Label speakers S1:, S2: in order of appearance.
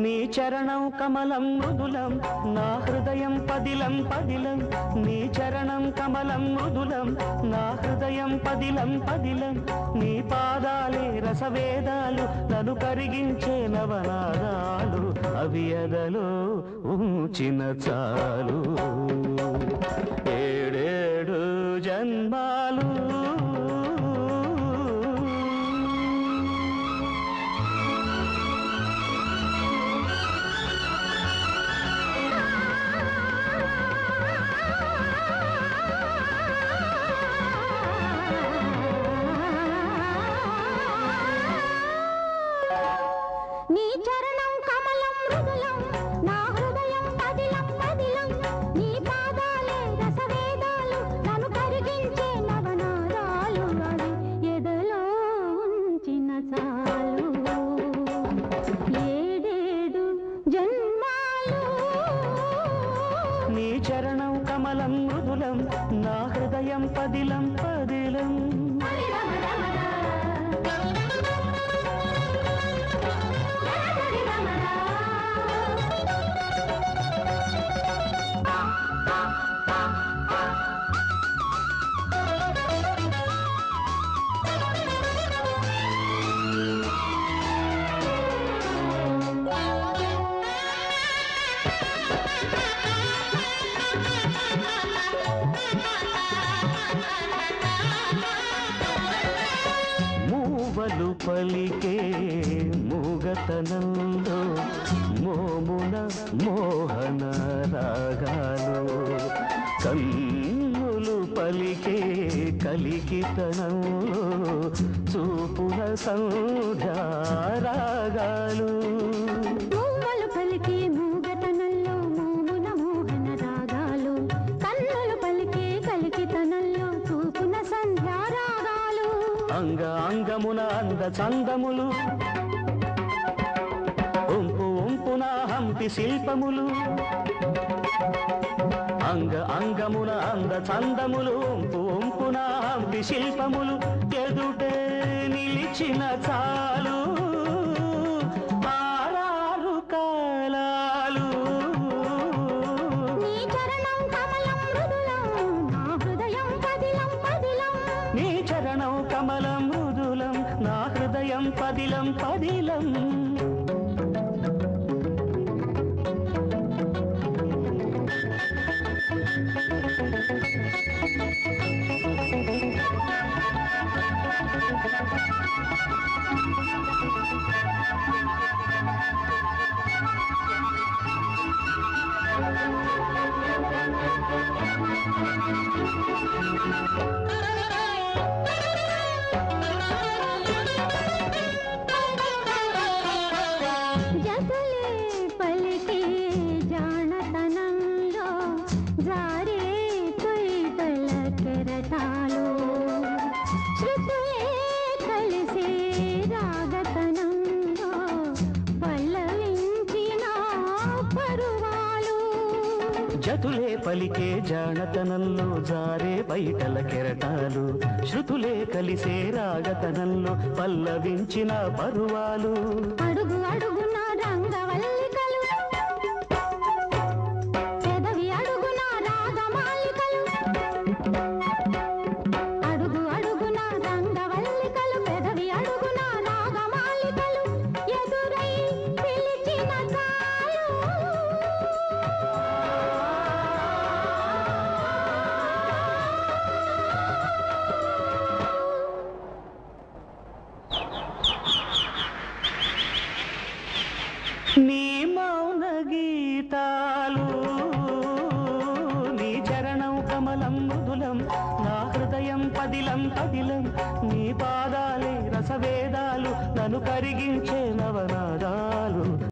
S1: నీ చరణం కమలం మృదులం నా హృదయం పదిలం పదిలం నీ చరణం కమలం మృదులం నా హృదయం పదిలం పదిలం నీ పాదాలే రసవేదాలు నన్ను కరిగించే నవనాదాలు అవి ఎదలో ఉంచిన చాలు ఏడేడు జన్మాలు చరణం కమలం మృదులం నా హృదయం పదిలం పదిలం మూవలు పలికే మూగతనంలో మోమున మోహన రాగాలు కన్నులు పలికే కలికితనంలో చూపుల సంధ్యా రాగాలు
S2: మూవలు పలికే మూగతనంలో మోమున మోహన రాగాలు కన్నులు పలికే కలికితనంలో చూపున సంధ్యా రాగాలు
S1: అంగ అంగమున అంద చందములు ఉంపు ఉంపున హంపి శిల్పములు అంగ అంగమున అంద చందములు ఉంపు ఉంపున హంపి శిల్పములు ఎదుటే నిలిచిన చాలు ఆరారు కాలాలు
S2: నీ చరణం కమలం మృదులం నా హృదయం పదిలం పదిలం
S1: నీ చరణం కమలం మృదులం నా హృదయం పదిలం పదిలం జతులే పలికే జానతనంలో జారే బయటల కెరటాలు శృతులే కలిసే రాగతనంలో పల్లవించిన పరువాలు
S2: అడుగు అడుగున రంగవల్లికలు పెదవి అడుగున రాగమాలికలు అడుగు అడుగున రంగవల్లికలు పెదవి అడుగున రాగమాలికలు ఎదురై పిలిచిన చాలు
S1: నీ మౌన గీతాలు నీ చరణం కమలం మృదులం నా హృదయం పదిలం పదిలం నీ పాదాలే రసవేదాలు నన్ను కరిగించే నవనాదాలు